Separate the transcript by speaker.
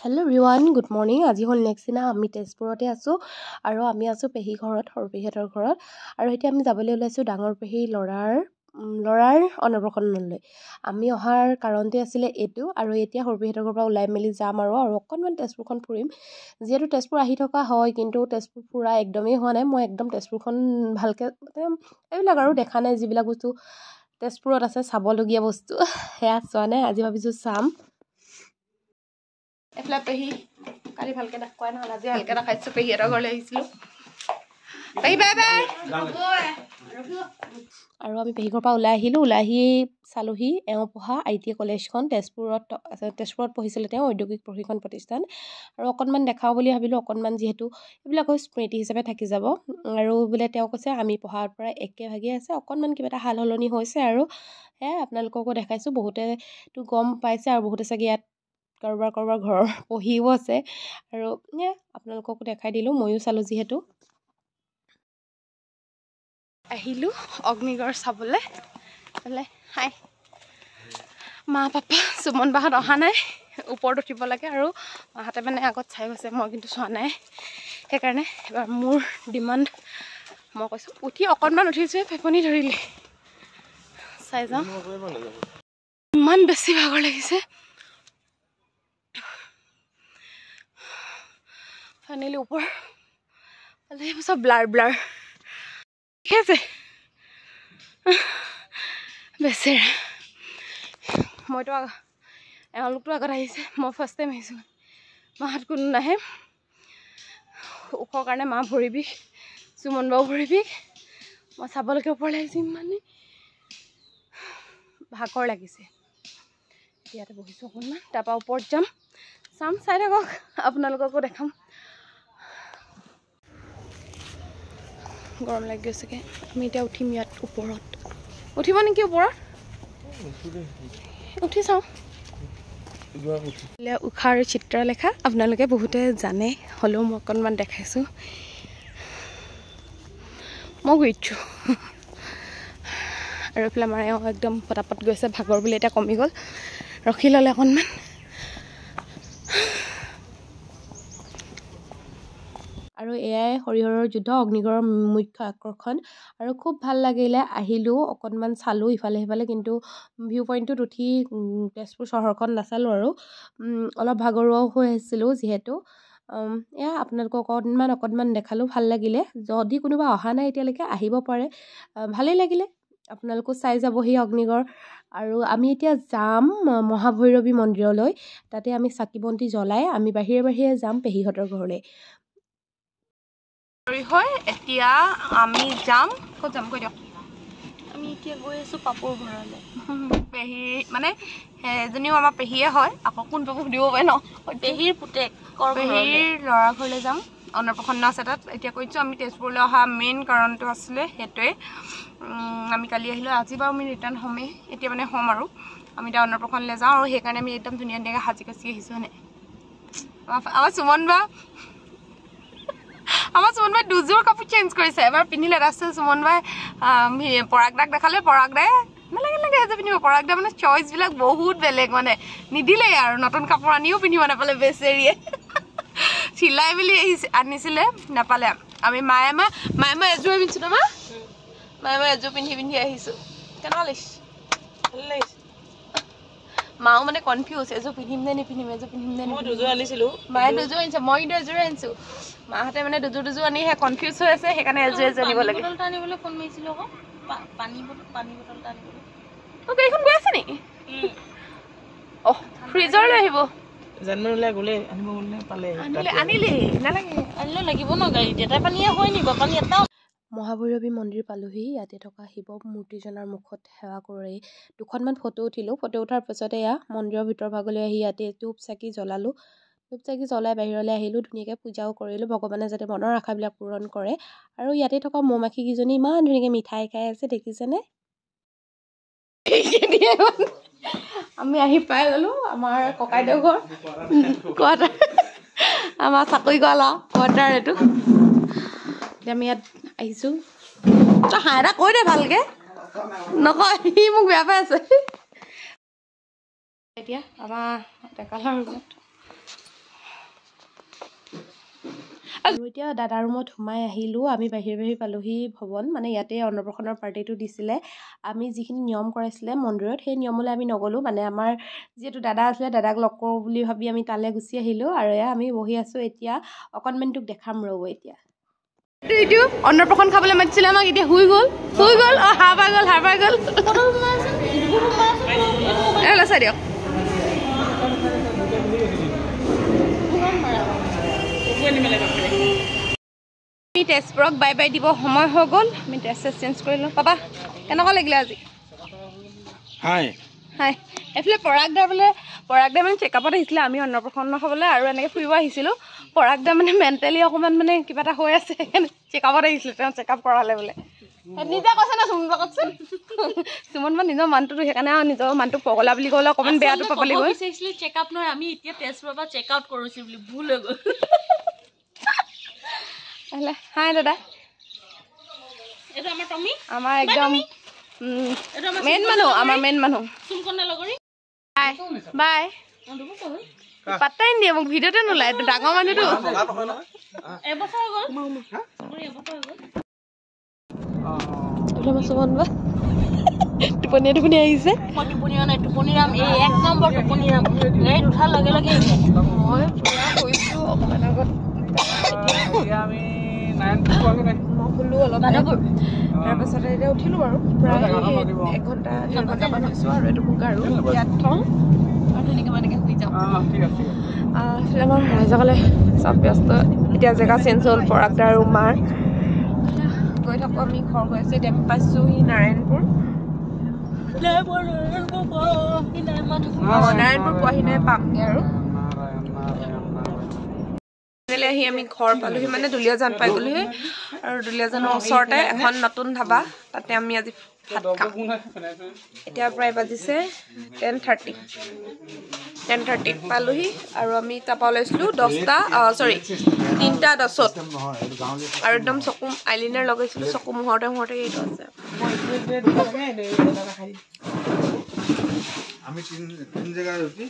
Speaker 1: Hello' everyone, good morning. আজি হ'ল next দিনা আমি তেজপুৰতে আছোঁ আৰু আমি আছোঁ পেহী ঘৰত, সৰু পেহীহঁতৰ ঘৰত। আৰু এতিয়া আমি যাবলৈ ওলাইছোঁ ডাঙৰ পেহী ল'ৰাৰ অন্নপ্ৰসন্নলৈ। আমি অহাৰ কাৰণটোৱে আছিলে এইটো, আৰু এতিয়া সৰু পেহীহঁতৰ ঘৰৰ পৰা ওলাই মেলি যাম আৰু অকণমান তেজপুৰখন ফুৰিম। যিহেতু তেজপুৰ আহি থকা হয়, কিন্তু তেজপুৰ ফুৰা একদমেই হোৱা নাই। মই একদম তেজপুৰখন ভালকৈ এইবিলাক আৰু দেখা নাই, যিবিলাক বস্তু তেজপুৰত আছে চাবলগীয়া বস্তু সেয়া চোৱা নাই। আজি ভাবিছোঁ চাম। এইফালে পেহী, কালি ভালকৈ দেখুৱাই নহ'ল, আজি ভালকৈ দেখাইছোঁ। পেহীহঁতৰ ঘৰলৈ আহিছিলোঁ। পেহী বাই বাই। আৰু আমি পেহী ঘৰৰ পৰা ওলাই আহিলোঁ। ওলাই আহি চালোহি এওঁ পঢ়া ITI কলেজখন। তেজপুৰত পঢ়িছিলে তেওঁ, ঔদ্যোগিক প্ৰশিক্ষণ প্ৰতিষ্ঠান। আৰু অকণমান দেখাওঁ বুলি ভাবিলোঁ, অকণমান যিহেতু এইবিলাক স্মৃতি হিচাপে থাকি যাব। আৰু বোলে তেওঁ কৈছে আমি পঢ়াৰ পৰা একেভাগেই আছে, অকণমান কিবা এটা সাল সলনি হৈছে। আৰু সেয়াই আপোনালোককো দেখাইছোঁ। বহুতেতো গম পাইছে, আৰু বহুতে চাগে ইয়াত কাৰোবাৰ ঘৰৰ পঢ়িও আছে। আৰু আপোনালোককো দেখাই দিলোঁ, ময়ো চালোঁ যিহেতু। আহিলোঁ অগ্নিগড় চাবলৈ। বোলে হাই মা পাপা সুমন বাহঁত অহা নাই, ওপৰত উঠিব লাগে। আৰু মাহঁতে মানে আগত চাই গৈছে, মই কিন্তু চোৱা নাই। সেইকাৰণে এবাৰ মোৰ ডিমাণ্ড, মই কৈছোঁ উঠি অকণমান উঠিছোঁ, ফেপনি ধৰিলে। চাই যাওঁ, ইমান বেছি ভাগৰ লাগিছে। ফাইনেলি ওপৰ চব ব্লাৰ ঠিক আছে। বেচেৰা, মইতো এওঁলোকতো আগত আহিছে, মই ফাৰ্ষ্ট টাইম আহিছোঁ। মাহঁত কোনো নাহে, ওখৰ কাৰণে মা ভৰি বিষ, সুমন বাও ভৰি বিষ। মই চাবলৈকে ওপৰলৈ আহিছোঁ, ইমানেই ভাগৰ লাগিছে। ইয়াতে বহিছোঁ অকণমান, তাৰপৰা ওপৰত যাম, চাই থাকক, আপোনালোককো দেখাম। গৰম লাগি গৈছেগে। আমি এতিয়া উঠিম ইয়াত ওপৰত। উঠিব নেকি ওপৰত? উঠি চাওঁ। উষাৰ চিত্ৰলেখা আপোনালোকে বহুতে জানে, হ'লেও মই অকণমান দেখাইছোঁ। মই ঘূৰিছোঁ। আৰু এইফালে আমাৰ এওঁ একদম পটাপট গৈছে, ভাগৰ বুলি এতিয়া কমি গ'ল, ৰখি ল'লে অকণমান। আৰু এয়াই হৰিহৰৰ যুদ্ধ, অগ্নিগড়ৰ মুখ্য আকৰ্ষণ। আৰু খুব ভাল লাগিলে। আহিলোঁ, অকণমান চালোঁ ইফালে সিফালে, কিন্তু ভিউ পইণ্টটোত উঠি তেজপুৰ চহৰখন নাচালোঁ। আৰু অলপ ভাগৰুৱাও হৈ আহিছিলোঁ যিহেতু। আপোনালোকক অকণমান দেখালোঁ, ভাল লাগিলে। যদি কোনোবা অহা নাই এতিয়ালৈকে, আহিব পাৰে, ভালেই লাগিলে। আপোনালোকো চাই যাবহি অগ্নিগড়। আৰু আমি এতিয়া যাম মহাভৈৰৱী মন্দিৰলৈ। তাতে আমি চাকি বন্তি জ্বলাই আমি বাহিৰে যাম পেহীহঁতৰ ঘৰলৈ। হয়, এতিয়া আমি যাম, ক'ত যাম কৈ দিয়ক।
Speaker 2: আমি এতিয়া গৈ আছোঁ পাপুৰ ঘৰলৈ।
Speaker 1: পেহী মানে এজনীও আমাৰ পেহীয়ে হয়, আকৌ কোন পাপু সুধিব পাৰে ন।
Speaker 2: পেহীৰ পুতেক,
Speaker 1: পেহীৰ ল'ৰা ঘৰলৈ যাম, অন্নপ্ৰসন্ন আছে তাত। এতিয়া কৈছোঁ আমি তেজপুৰলৈ অহা মেইন কাৰণটো আছিলে সেইটোৱে। আমি কালি আহিলোঁ, আজি বাৰু আমি ৰিটাৰ্ণ হ'মেই, এতিয়া মানে হ'ম। আৰু আমি এতিয়া অন্নপ্ৰসন্নলৈ যাওঁ, আৰু সেইকাৰণে আমি একদম ধুনীয়াকৈ সাজি কাচি আহিছোঁ হয়নে। আমাৰ সুমন বাই দুযোৰ কাপোৰ চেঞ্জ কৰিছে, এবাৰ পিন্ধিলে। তাৰপিছত সুমন বাই পৰাগ দাক দেখালে, পৰাগ দাই নালাগে এযোৰ পিন্ধিব। পৰাগ দা মানে চইচবিলাক বহুত বেলেগ, মানে নিদিলেই আৰু নতুন কাপোৰ আনিও পিন্ধিব নাপালে বেচেৰিয়ে। চিলাই মেলি আনিছিলে, নাপালে। আমি মায়ে মই এযোৰ পিন্ধিছোঁ ন, মায়ে মই এযোৰ পিন্ধি আহিছোঁ। কেনেকুৱা লাগিছে? ভাল লাগিছে। মাও মানে কনফিউজ, এযোৰ পিন্ধিম নে নিপিন্ধিম, এযোৰ পিন্ধিম নে নিপিন্ধিম। দুযোৰ আনিছিলোঁ, মায়ে দুযোৰ আনিছে, মই কিন্তু এযোৰে আনিছোঁ। মাহঁতে মানে দুযোৰ আনিহে কনফিউজ হৈ আছে, সেইকাৰণে এযোৰ আনিব লাগে।
Speaker 2: বটলটা আনিবলৈ ফোন মাৰিছিলোঁ আকৌ, পানী বটলটা আনিবলৈ।
Speaker 1: গাড়ীখন গৈ আছে নেকি? ফ্ৰিজৰলৈ আহিব।
Speaker 2: জানমণিলৈ গ'লে আনিব গ'লে পালে, আনিলে নালাগে, আনিলেও লাগিব ন গাড়ীত। এটাই পানীয়ে হয় নি বাৰু, পানী এটাও।
Speaker 1: মহাভৈৰৱী মন্দিৰ পালোহি। ইয়াতে থকা শিৱ মূৰ্তিজনৰ মুখত সেৱা কৰি দুখনমান ফটো উঠিলোঁ। ফটো উঠাৰ পিছতে মন্দিৰৰ ভিতৰ ভাগলৈ আহি ইয়াতে ধূপ চাকি জ্বলালোঁ। ধূপ চাকি জ্বলাই বাহিৰলৈ আহিলোঁ, ধুনীয়াকৈ পূজাও কৰিলোঁ, ভগৱানে যাতে মনৰ আশাবিলাক পূৰণ কৰে। আৰু ইয়াতে থকা মৌ মাখিকেইজনী ইমান ধুনীয়াকৈ মিঠাই খাই আছে, দেখিছেনে? আমি আহি পাই গ'লোঁ আমাৰ ককাইদেউ ঘৰ, কোৱাৰ্টাৰ, আমাৰ চাকৰি কৰা কোৱাৰ্টাৰ এইটো। এতিয়া আমি ইয়াত আহিছোঁ। তই হাঁহ এটা কৈ দে ভালকৈ, নকয়, সি মোক বেয়া পাই আছে। এতিয়া আমাৰ ডেকা ল'ৰাৰ ৰুমত আৰু এতিয়া দাদাৰ ৰুমত সোমাই আহিলোঁ। আমি বাহিৰ পালোহি ভৱন, মানে ইয়াতে অন্নপ্ৰসন্নৰ পাৰ্টিটো দিছিলে। আমি যিখিনি নিয়ম কৰাইছিলে মন্দিৰত, সেই নিয়মলৈ আমি নগ'লোঁ। মানে আমাৰ যিহেতু দাদা আছিলে, দাদাক লগ কৰোঁ বুলি ভাবি আমি তালৈ গুচি আহিলোঁ। আৰু এয়া আমি বহি আছোঁ। এতিয়া অকণমানটোক দেখাম ৰ'ব। এতিয়া এইটো অন্নপ্ৰসন্ন খাবলৈ মাতিছিলে আমাক, এতিয়া শুই গ'ল। অঁ সাৰ পাই গ'ল। চাই দিয়ক। আমি তেজপুৰক বাই বাই দিব সময় হৈ গ'ল। আমি ড্ৰেছ চেঞ্জ কৰিলোঁ। পাপা কেনেকুৱা লাগিলে আজি? হাই এইফালে পৰাগদা মানে চেকআপত আহিছিলে। আমি অন্নপ্ৰসন্ন খাবলৈ আৰু এনেকৈ ফুৰিব আহিছিলোঁ। পৰাগদা মানে মেণ্টেলি অকণমান মানে কিবা এটা হৈ আছে, সেইকাৰণে চেকআপত আহিছিলে। তেওঁ চেকআপ কৰালে বোলে। নিজে কৈছে না সুমন কওকচোন। সুমন বা নিজৰ মানুহটো সেইকাৰণে আৰু নিজৰ মানুহটো পগলা বুলি ক'লে অকণমান বেয়াটো পাবলৈ গৈ
Speaker 2: চেকআপ নহয়, আমি এতিয়া তেজপুৰৰ পৰা চেকআউট কৰিছোঁ বুলি ভুল হৈ গ'ল।
Speaker 1: হাই দাদা,
Speaker 2: এইটো আমাৰ টমি,
Speaker 1: আমাৰ একদম মেইন মানুহ। বাই পাত্তাই নিদিয়ে মোক, ভিডিঅ'তে নোলায়। ডাঙৰ মানুহটো টোপনি আহিছে।
Speaker 2: মই টোপনি নাই, টোপনি ৰাম এই 1 নম্বৰ টোপনি ৰাম। এই উঠাৰ লগে লগে
Speaker 1: মই কৈছোঁ অকণমান আগত মই শুলো অলপ, তাৰপাছতে এতিয়া উঠিলোঁ বাৰু। প্ৰায় 1 ঘণ্টা 1.5 ঘণ্টামান হৈছোঁ। আৰু এইটো মোক আৰু ইয়াত থওঁ আৰু ধুনীয়াকৈ এনেকৈ শুই যাওঁ। আমাৰ ৰাইজসকলে চব ব্যস্ত। এতিয়া জেগা চেঞ্জ হ'ল। পৰাগদা আৰু মাৰ গৈ থাকোঁ। আমি ঘৰ গৈ আছোঁ। এতিয়া আমি পাইছোঁহি নাৰায়ণপুৰ পোৱাহি নাই, পামগৈ আৰু আহি আমি ঘৰ পালোহি। মানে দুলীয়াজান পাই গ'লোহি। আৰু দুলীয়াজানৰ ওচৰতে এখন নতুন ধাবা, তাতে আমি আজি ভাত খাম। এতিয়া প্ৰায় বাজিছে 10:30 পালোহি। আৰু আমি তাৰপৰা ওলাইছিলোঁ 3:10 আৰু একদম চকু আইলিনাৰ লগাইছিলোঁ। চকু মোহৰতে এইটো আছে। আমি তিন জেগা ৰুটি